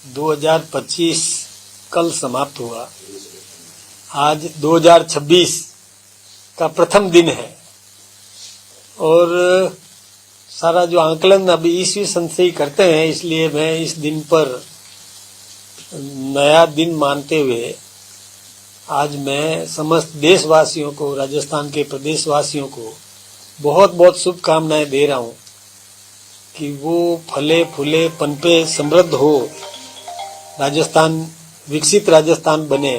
2025 कल समाप्त हुआ। आज 2026 का प्रथम दिन है और सारा जो आंकलन अभी ईस्वी सन से ही करते हैं, इसलिए मैं इस दिन पर नया दिन मानते हुए आज मैं समस्त देशवासियों को, राजस्थान के प्रदेशवासियों को बहुत बहुत शुभकामनाएं दे रहा हूं कि वो फले फूले पनपे समृद्ध हो, राजस्थान विकसित राजस्थान बने,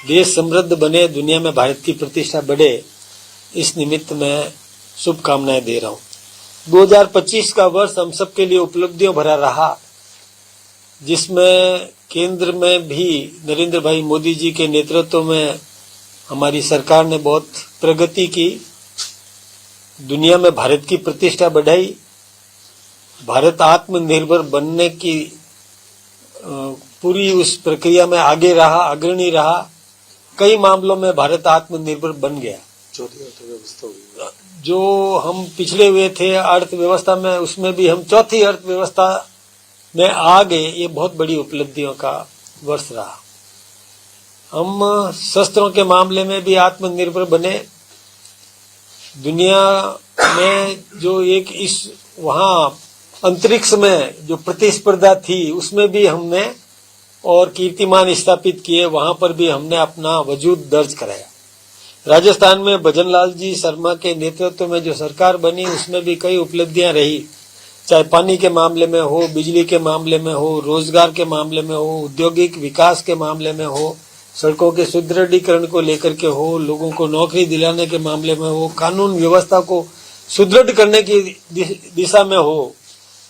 देश समृद्ध बने, दुनिया में भारत की प्रतिष्ठा बढ़े। इस निमित्त मैं शुभकामनाएं दे रहा हूं। 2025 का वर्ष हम सबके लिए उपलब्धियों भरा रहा, जिसमें केंद्र में भी नरेंद्र भाई मोदी जी के नेतृत्व में हमारी सरकार ने बहुत प्रगति की, दुनिया में भारत की प्रतिष्ठा बढ़ाई, भारत आत्मनिर्भर बनने की पूरी उस प्रक्रिया में आगे रहा, अग्रणी रहा। कई मामलों में भारत आत्मनिर्भर बन गया। चौथी अर्थव्यवस्था हुई, जो हम पिछड़े हुए थे अर्थव्यवस्था में, उसमें भी हम चौथी अर्थव्यवस्था में आ गए। ये बहुत बड़ी उपलब्धियों का वर्ष रहा। हम शस्त्रों के मामले में भी आत्मनिर्भर बने। दुनिया में जो एक इस वहां अंतरिक्ष में जो प्रतिस्पर्धा थी, उसमें भी हमने और कीर्तिमान स्थापित किए, वहां पर भी हमने अपना वजूद दर्ज कराया। राजस्थान में भजनलाल जी शर्मा के नेतृत्व में जो सरकार बनी, उसमें भी कई उपलब्धियां रही, चाहे पानी के मामले में हो, बिजली के मामले में हो, रोजगार के मामले में हो, औद्योगिक विकास के मामले में हो, सड़कों के सुदृढ़ीकरण को लेकर के हो, लोगों को नौकरी दिलाने के मामले में हो, कानून व्यवस्था को सुदृढ़ करने की दिशा में हो,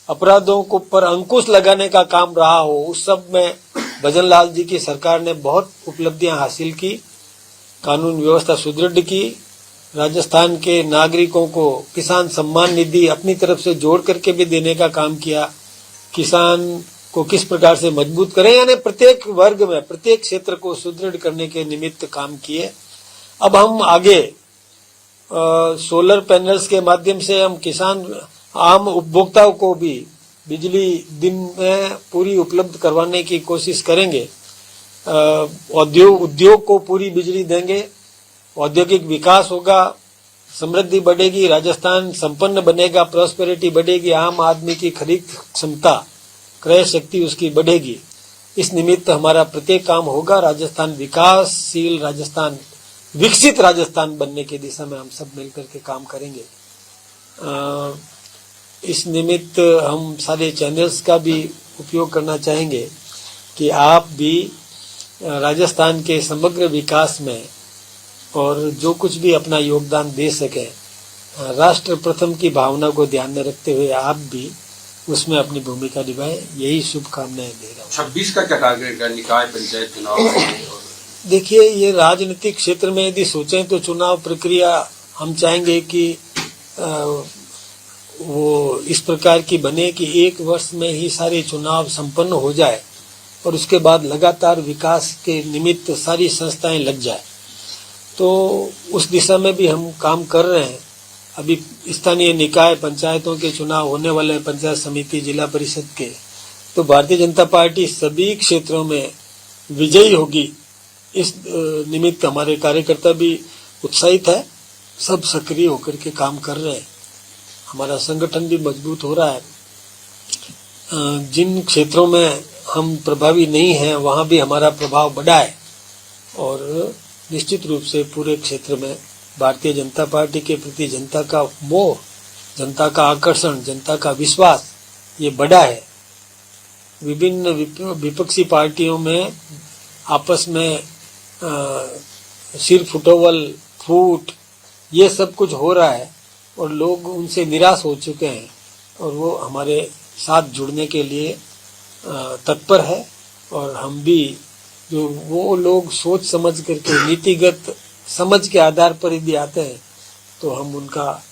अपराधों को पर अंकुश लगाने का काम रहा हो, उस सब में भजनलाल जी की सरकार ने बहुत उपलब्धियां हासिल की, कानून व्यवस्था सुदृढ़ की, राजस्थान के नागरिकों को किसान सम्मान निधि अपनी तरफ से जोड़ करके भी देने का काम किया, किसान को किस प्रकार से मजबूत करें, यानी प्रत्येक वर्ग में प्रत्येक क्षेत्र को सुदृढ़ करने के निमित्त काम किए। अब हम आगे सोलर पैनल्स के माध्यम से हम किसान आम उपभोक्ताओं को भी बिजली दिन में पूरी उपलब्ध करवाने की कोशिश करेंगे। उद्योग को पूरी बिजली देंगे, औद्योगिक विकास होगा, समृद्धि बढ़ेगी, राजस्थान संपन्न बनेगा, प्रॉस्पेरिटी बढ़ेगी, आम आदमी की खरीद क्षमता, क्रय शक्ति उसकी बढ़ेगी। इस निमित्त हमारा प्रत्येक काम होगा। राजस्थान विकासशील राजस्थान, विकसित राजस्थान बनने की दिशा में हम सब मिलकर के काम करेंगे। इस निमित्त हम सारे चैनल्स का भी उपयोग करना चाहेंगे कि आप भी राजस्थान के समग्र विकास में और जो कुछ भी अपना योगदान दे सके, राष्ट्र प्रथम की भावना को ध्यान में रखते हुए आप भी उसमें अपनी भूमिका निभाएं। यही शुभकामनाएं दे रहा हूँ। 26 का क्या टारगेट है? निकाय पंचायत चुनाव। देखिए, ये राजनीतिक क्षेत्र में यदि सोचें तो चुनाव प्रक्रिया हम चाहेंगे कि वो इस प्रकार की बने कि एक वर्ष में ही सारे चुनाव संपन्न हो जाए और उसके बाद लगातार विकास के निमित्त सारी संस्थाएं लग जाए। तो उस दिशा में भी हम काम कर रहे हैं। अभी स्थानीय निकाय पंचायतों के चुनाव होने वाले हैं, पंचायत समिति, जिला परिषद के। तो भारतीय जनता पार्टी सभी क्षेत्रों में विजयी होगी। इस निमित्त हमारे कार्यकर्ता भी उत्साहित है, सब सक्रिय होकर के काम कर रहे हैं। हमारा संगठन भी मजबूत हो रहा है। जिन क्षेत्रों में हम प्रभावी नहीं हैं, वहां भी हमारा प्रभाव बढ़ा है और निश्चित रूप से पूरे क्षेत्र में भारतीय जनता पार्टी के प्रति जनता का मोह, जनता का आकर्षण, जनता का विश्वास ये बढ़ा है। विभिन्न विपक्षी पार्टियों में आपस में सिर फुटोवल, फूट, ये सब कुछ हो रहा है और लोग उनसे निराश हो चुके हैं और वो हमारे साथ जुड़ने के लिए तत्पर है। और हम भी जो वो लोग सोच समझ करके, नीतिगत समझ के आधार पर यदि आते हैं तो हम उनका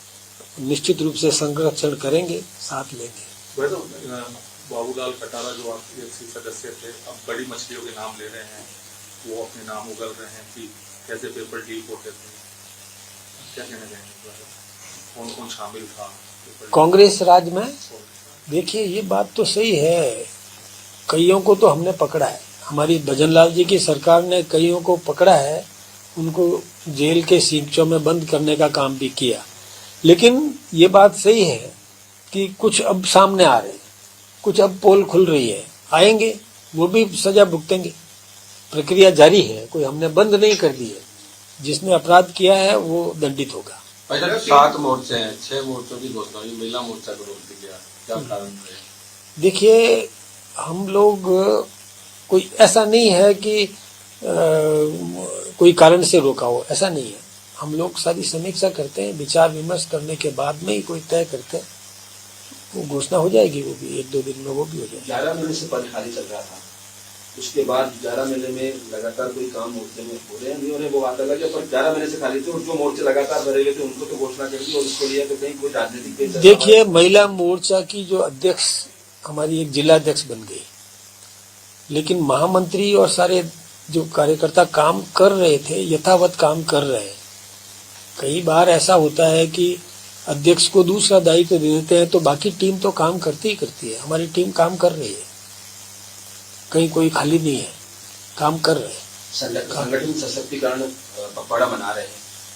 निश्चित रूप से संरक्षण करेंगे, साथ लेंगे। बाबूलाल खटारा जो आपके सदस्य थे, अब बड़ी मछलियों के नाम ले रहे हैं, वो अपने नाम उगल रहे हैं कि कैसे पेपर डील होते थे, क्या कहना चाहेंगे? कौन कौन शामिल था कांग्रेस राज में? देखिए, ये बात तो सही है। कईयों को तो हमने पकड़ा है, हमारी भजनलाल जी की सरकार ने कईयों को पकड़ा है, उनको जेल के सींचों में बंद करने का काम भी किया। लेकिन ये बात सही है कि कुछ अब सामने आ रहे हैं, कुछ अब पोल खुल रही है, आएंगे वो भी सजा भुगतेंगे। प्रक्रिया जारी है, कोई हमने बंद नहीं कर दी है। जिसने अपराध किया है वो दंडित होगा। 7 मोर्चे हैं, 6 मोर्चों की घोषणा हुई, महिला मोर्चा को रोक दिया, क्या कारण है? देखिए, हम लोग कोई ऐसा नहीं है कि कोई कारण से रोका हो, ऐसा नहीं है। हम लोग सारी समीक्षा करते हैं, विचार विमर्श करने के बाद में ही कोई तय करते हैं। वो घोषणा हो जाएगी, वो भी 1-2 दिन में वो भी हो जाएगी। 11 महीने से पद खाली चल रहा था, उसके बाद 11 महीने में लगातार कोई काम मोर्चे में हो रहे हैं, नहीं हो रहे, वो बात अलग है, पर 11 महीने से खाली थे और जो मोर्चे लगातार भरे गए थे उनको तो घोषणा कर दी और उसको लिया तो कहीं कोई राजनीतिक। देखिए, महिला मोर्चा की जो अध्यक्ष हमारी एक जिला अध्यक्ष बन गई, लेकिन महामंत्री और सारे जो कार्यकर्ता काम कर रहे थे यथावत काम कर रहे हैं। कई बार ऐसा होता है कि अध्यक्ष को दूसरा दायित्व दे देते हैं तो बाकी टीम तो काम करती ही करती है। हमारी टीम काम कर रही है, कहीं कोई खाली नहीं है, काम कर रहे हैं। संगठन सशक्तिकरण पखवाड़ा मना रहे हैं,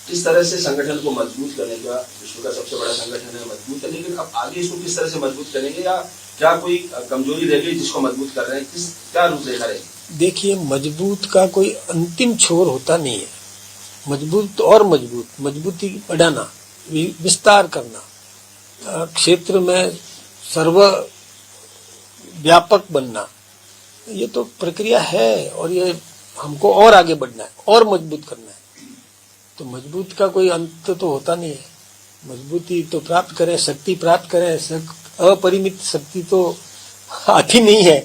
किस तरह से संगठन को मजबूत करने का, विश्व का सबसे बड़ा संगठन है, मजबूत करने, लेकिन अब आगे इसको किस तरह से मजबूत करेंगे या क्या कोई कमजोरी रह गई जिसको मजबूत कर रहे हैं, क्या रूपरेखा रहेगी? देखिए, मजबूत का कोई अंतिम छोर होता नहीं है। मजबूत और मजबूती बढ़ाना, विस्तार करना, क्षेत्र में सर्व व्यापक बनना, ये तो प्रक्रिया है और ये हमको और आगे बढ़ना है और मजबूत करना है। तो मजबूत का कोई अंत तो होता नहीं है। मजबूती तो प्राप्त करें, शक्ति प्राप्त करें, अपरिमित शक्ति तो आती नहीं है।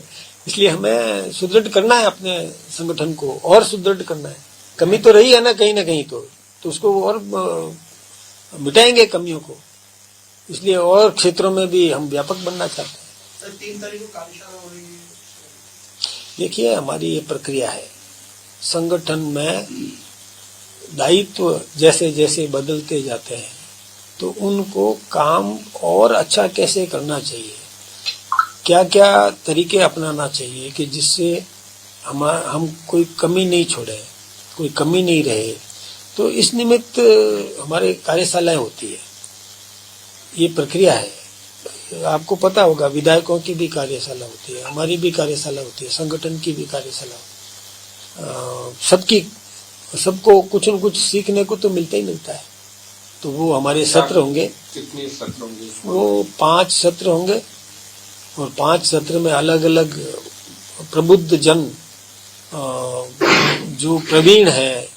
इसलिए हमें सुदृढ़ करना है, अपने संगठन को और सुदृढ़ करना है। कमी तो रही है ना कहीं तो उसको और मिटाएंगे कमियों को। इसलिए और क्षेत्रों में भी हम व्यापक बनना चाहते हैं। 3 तारीख को कार्यशाला हो रही है। देखिए, हमारी ये प्रक्रिया है, संगठन में दायित्व जैसे जैसे बदलते जाते हैं तो उनको काम और अच्छा कैसे करना चाहिए, क्या क्या तरीके अपनाना चाहिए कि जिससे हम कोई कमी नहीं छोड़े, कोई कमी नहीं रहे। तो इस निमित्त हमारे कार्यशालाएं होती है, ये प्रक्रिया है। आपको पता होगा, विधायकों की भी कार्यशाला होती है, हमारी भी कार्यशाला होती है, संगठन की भी कार्यशाला, सबको कुछ न कुछ सीखने को तो मिलता ही मिलता है। तो वो हमारे सत्र होंगे। कितने सत्र होंगे? वो 5 सत्र होंगे और 5 सत्र में अलग अलग प्रबुद्ध जन, जो प्रवीण है,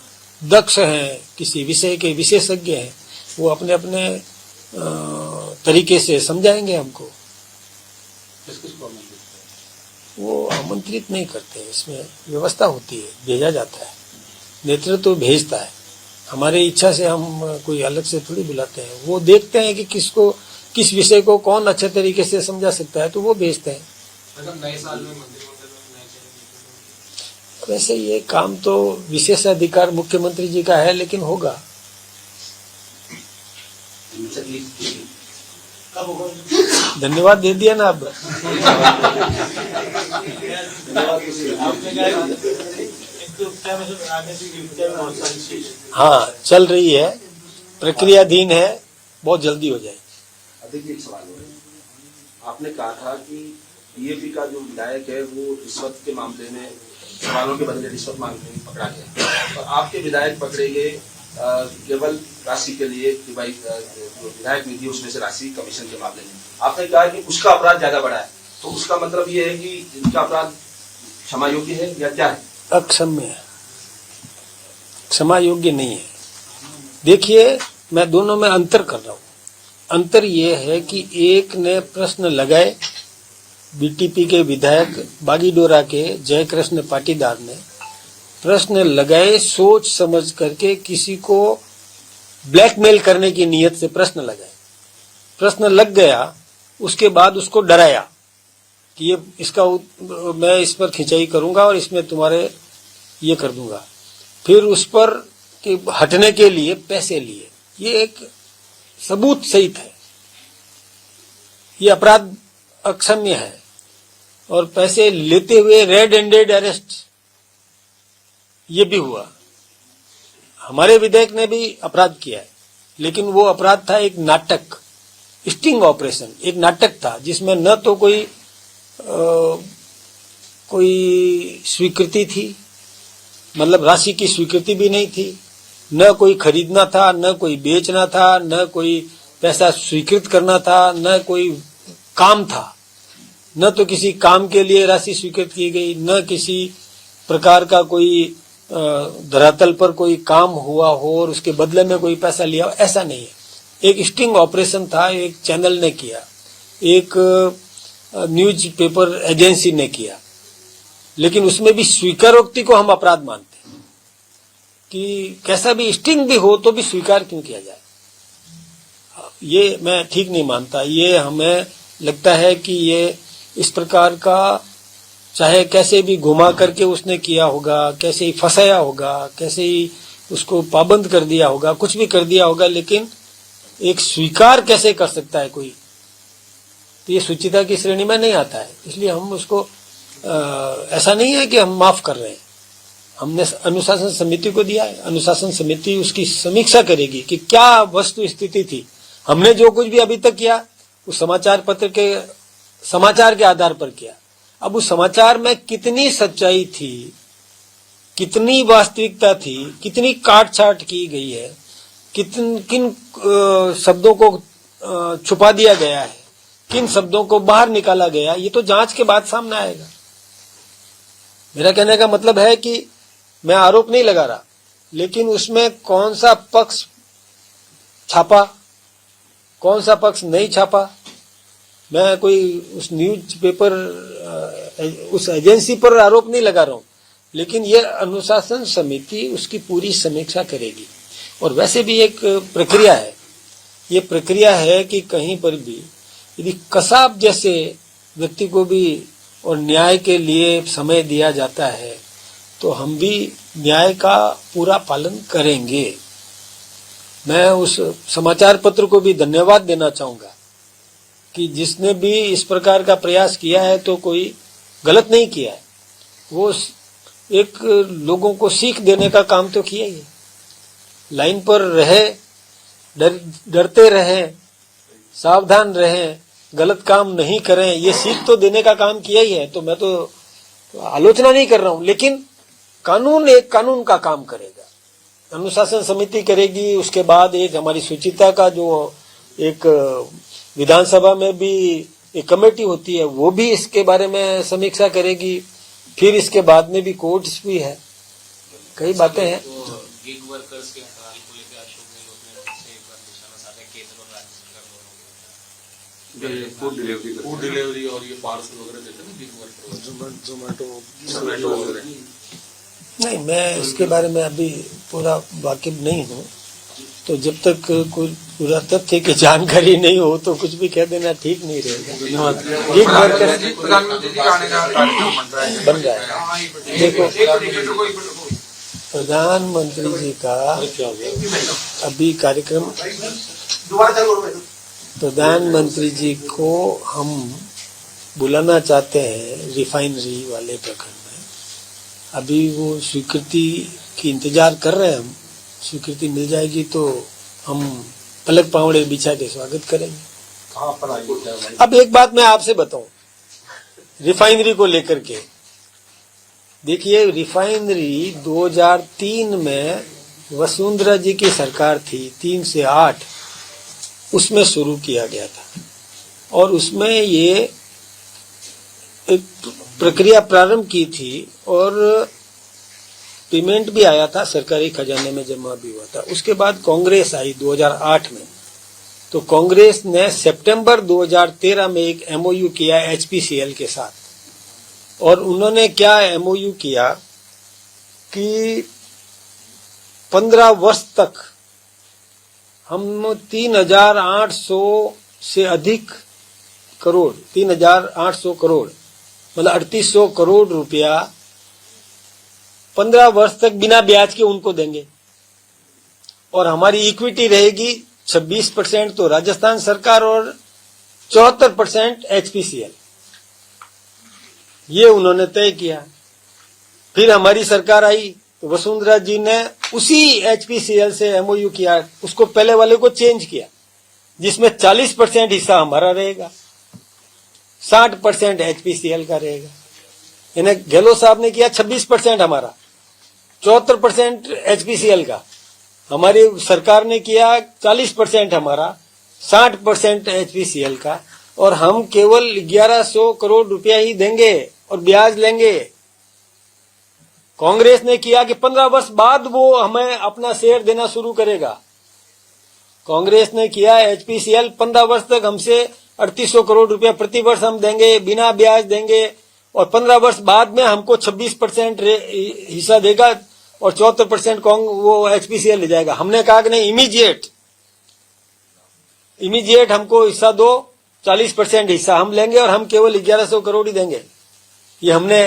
दक्ष हैं, किसी विषय के विशेषज्ञ हैं, वो अपने अपने तरीके से समझाएंगे हमको। किसको आमंत्रित करते हैं? वो आमंत्रित नहीं करते, इसमें व्यवस्था होती है, भेजा जाता है, नेतृत्व तो भेजता है। हमारे इच्छा से हम कोई अलग से थोड़ी बुलाते हैं। वो देखते हैं कि किस विषय को कौन अच्छे तरीके से समझा सकता है, तो वो भेजते हैं। नए साल में मंत्रिमंडल में वैसे ये काम तो विशेष अधिकार मुख्यमंत्री जी का है, लेकिन होगा। धन्यवाद दे दिया ना अब। हाँ, चल रही है, प्रक्रियाधीन है, बहुत जल्दी हो जाएगी। अधिक एक सवाल हो रहा है, आपने कहा था कि बीजेपी का जो विधायक है वो रिश्वत के मामले में, सवालों के बदले रिश्वत मांगने में पकड़ा गया, और आपके विधायक पकड़े गए केवल राशि के लिए कि भाई जो विधायक निधि उसमें से राशि कमीशन के मामले में। आपने कहा कि उसका अपराध ज्यादा बड़ा है, तो उसका मतलब ये है कि इनका अपराध क्षमा योग्य है या क्या है? अक्षम्य है, क्षमा योग्य नहीं है। देखिए, मैं दोनों में अंतर कर रहा हूँ। अंतर ये है कि एक ने प्रश्न लगाए, बीटीपी के विधायक बागीडोरा के जयकृष्ण पाटीदार ने प्रश्न लगाए, सोच समझ करके किसी को ब्लैकमेल करने की नीयत से प्रश्न लगाए। प्रश्न लग गया, उसके बाद उसको डराया कि मैं इस पर खिंचाई करूंगा और इसमें तुम्हारे ये कर दूंगा। फिर उस पर कि हटने के लिए पैसे लिए। ये एक सबूत सहित है, ये अपराध अक्षम्य है। और पैसे लेते हुए रेड हैंडेड अरेस्ट, ये भी हुआ। हमारे विधायक ने भी अपराध किया है, लेकिन वो अपराध था एक नाटक, स्टिंग ऑपरेशन, एक नाटक था जिसमें न तो कोई स्वीकृति थी, मतलब राशि की स्वीकृति भी नहीं थी, न कोई खरीदना था, न कोई बेचना था, न कोई पैसा स्वीकृत करना था, न कोई काम था, न तो किसी काम के लिए राशि स्वीकृत की गई, न किसी प्रकार का कोई धरातल पर कोई काम हुआ हो और उसके बदले में कोई पैसा लिया हो, ऐसा नहीं है। एक स्टिंग ऑपरेशन था, एक चैनल ने किया, एक न्यूज पेपर एजेंसी ने किया, लेकिन उसमें भी स्वीकारोक्ति को हम अपराध मानते हैं कि कैसा भी स्टिंग भी हो तो भी स्वीकार क्यों किया जाए। ये मैं ठीक नहीं मानता। ये हमें लगता है कि ये इस प्रकार का, चाहे कैसे भी घुमा करके उसने किया होगा, कैसे ही फंसाया होगा, कैसे ही उसको पाबंद कर दिया होगा, कुछ भी कर दिया होगा, लेकिन एक स्वीकार कैसे कर सकता है कोई, तो ये सुचिता की श्रेणी में नहीं आता है। इसलिए हम उसको ऐसा नहीं है कि हम माफ कर रहे हैं। हमने अनुशासन समिति को दिया है, अनुशासन समिति उसकी समीक्षा करेगी कि क्या वस्तु स्थिति थी। हमने जो कुछ भी अभी तक किया उस समाचार पत्र के समाचार के आधार पर किया। अब उस समाचार में कितनी सच्चाई थी, कितनी वास्तविकता थी, कितनी काट छाट की गई है, किन शब्दों को छुपा दिया गया है, किन शब्दों को बाहर निकाला गया, ये तो जांच के बाद सामने आएगा। मेरा कहने का मतलब है कि मैं आरोप नहीं लगा रहा, लेकिन उसमें कौन सा पक्ष छापा, कौन सा पक्ष नहीं छापा, मैं कोई उस न्यूज पेपर उस एजेंसी पर आरोप नहीं लगा रहा हूं, लेकिन ये अनुशासन समिति उसकी पूरी समीक्षा करेगी। और वैसे भी एक प्रक्रिया है, ये प्रक्रिया है कि कहीं पर भी यदि कसाब जैसे व्यक्ति को भी और न्याय के लिए समय दिया जाता है तो हम भी न्याय का पूरा पालन करेंगे। मैं उस समाचार पत्र को भी धन्यवाद देना चाहूंगा कि जिसने भी इस प्रकार का प्रयास किया है तो कोई गलत नहीं किया है, वो एक लोगों को सीख देने का काम तो किया ही है। लाइन पर रहे, डरते रहे, सावधान रहे, गलत काम नहीं करें, ये सीख तो देने का काम किया ही है। तो मैं तो आलोचना नहीं कर रहा हूं, लेकिन कानून एक कानून का काम करेगा, अनुशासन समिति करेगी। उसके बाद एक हमारी सुचिता का जो एक विधानसभा में भी एक कमेटी होती है, वो भी इसके बारे में समीक्षा करेगी। फिर इसके बाद में भी कोर्ट्स भी है, कई बातें हैं। गिग वर्कर्स के हड़ताल को लेकर अशोक गहलोत ने एक बार निशाना साधा केंद्र और राज्य सरकार दोनों फूड डिलीवरी और ये पार्सल वगैरह देते हैं गिग वर्कर, जोमेटो वगैरह। नहीं, मैं इसके बारे में अभी पूरा वाकिफ नहीं हूँ, तो जब तक कोई पूरा तथ्य की जानकारी नहीं हो तो कुछ भी कह देना ठीक नहीं रहेगा। धन्यवाद। गिग वर्कर प्रधानमंत्री जी का आने का कार्यक्रम बन रहा है। देखो, प्रधानमंत्री जी का अभी कार्यक्रम, प्रधानमंत्री जी को हम बुलाना चाहते हैं रिफाइनरी वाले प्रकरण में। अभी वो स्वीकृति की इंतजार कर रहे हैं हम। स्वीकृति मिल जाएगी तो हम पलक पावड़े बिछा के स्वागत करेंगे। कहाँ पर आएगी क्या भाई? अब एक बात मैं आपसे बताऊं, रिफाइनरी को लेकर के देखिए, रिफाइनरी 2003 में वसुंधरा जी की सरकार थी, 3 से 8 उसमें शुरू किया गया था और उसमें ये एक प्रक्रिया प्रारंभ की थी और पेमेंट भी आया था, सरकारी खजाने में जमा भी हुआ था। उसके बाद कांग्रेस आई 2008 में, तो कांग्रेस ने सितंबर 2013 में एक एमओयू किया एचपीसीएल के साथ, और उन्होंने क्या एमओयू किया कि 15 वर्ष तक हम 3,800 से अधिक करोड़, 3,800 करोड़ मतलब 3800 करोड़ रुपया 15 वर्ष तक बिना ब्याज के उनको देंगे, और हमारी इक्विटी रहेगी 26% तो राजस्थान सरकार और 74% एचपीसीएल। ये उन्होंने तय किया। फिर हमारी सरकार आई तो वसुंधरा जी ने उसी HPCL से MOU किया, उसको पहले वाले को चेंज किया, जिसमें 40% हिस्सा हमारा रहेगा, 60% HPCL का रहेगा। यानी गहलोत साहब ने किया 26% हमारा, 74% HPCL का। हमारी सरकार ने किया 40% हमारा, 60% HPCL का, और हम केवल 1100 करोड़ रुपया ही देंगे और ब्याज लेंगे। कांग्रेस ने किया कि 15 वर्ष बाद वो हमें अपना शेयर देना शुरू करेगा। कांग्रेस ने किया HPCL 15 वर्ष तक हमसे 3800 करोड़ रुपया प्रति वर्ष हम देंगे, बिना ब्याज देंगे, और 15 वर्ष बाद में हमको 26% हिस्सा देगा और 74% वो HPCL ले जाएगा। हमने कहा कि नहीं, इमीडिएट हमको हिस्सा दो, 40% हिस्सा हम लेंगे और हम केवल 1100 करोड़ ही देंगे। ये हमने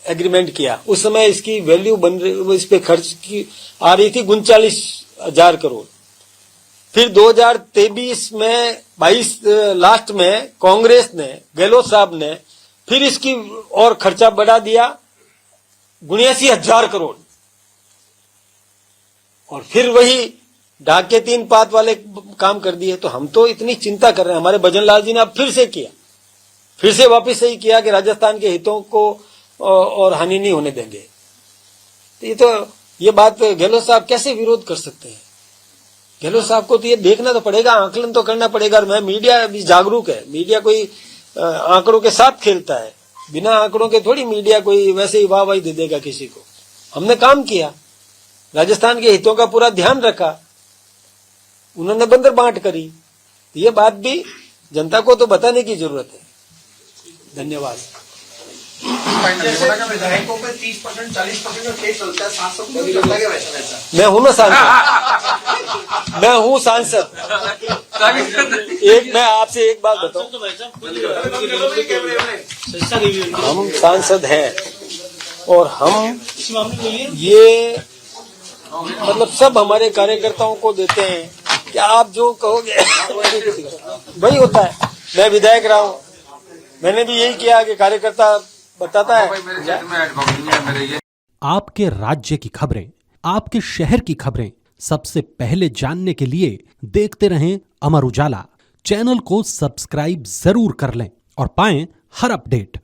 एग्रीमेंट किया। उस समय इसकी वैल्यू बन रही, इस पे खर्च की आ रही थी 39,000 करोड़। फिर 2023 में 22 लास्ट में कांग्रेस ने, गहलोत साहब ने फिर इसकी और खर्चा बढ़ा दिया 79,000 करोड़, और फिर वही डाके 3 पात वाले काम कर दिए। तो हम तो इतनी चिंता कर रहे हैं, हमारे भजन लाल जी ने अब फिर से किया, फिर से वापस से ही किया कि राजस्थान के हितों को और हानि नहीं होने देंगे। तो ये बात गहलोत साहब कैसे विरोध कर सकते हैं? गहलोत साहब को तो ये देखना तो पड़ेगा, आकलन तो करना पड़ेगा। और मैं, मीडिया भी जागरूक है, मीडिया कोई आंकड़ों के साथ खेलता है, बिना आंकड़ों के थोड़ी मीडिया कोई वैसे ही वाहवाही दे देगा किसी को। हमने काम किया, राजस्थान के हितों का पूरा ध्यान रखा, उन्होंने बंदर बांट करी। ये बात भी जनता को तो बताने की जरूरत है। धन्यवाद। जैसे विधायकों पे 30%, 40% का केस चलता है, 700 करोड़ चलता है वैसा। मैं हूं ना सांसद, मैं हूं सांसद। मैं आपसे एक बात बताऊं, हम सांसद हैं और हम ये मतलब सब हमारे कार्यकर्ताओं को देते हैं कि आप जो कहोगे वही होता है। मैं विधायक रहा हूं, मैंने भी यही किया कि कार्यकर्ता बताता है। आपके राज्य की खबरें, आपके शहर की खबरें सबसे पहले जानने के लिए देखते रहें अमर उजाला। चैनल को सब्सक्राइब जरूर कर लें और पाएं हर अपडेट।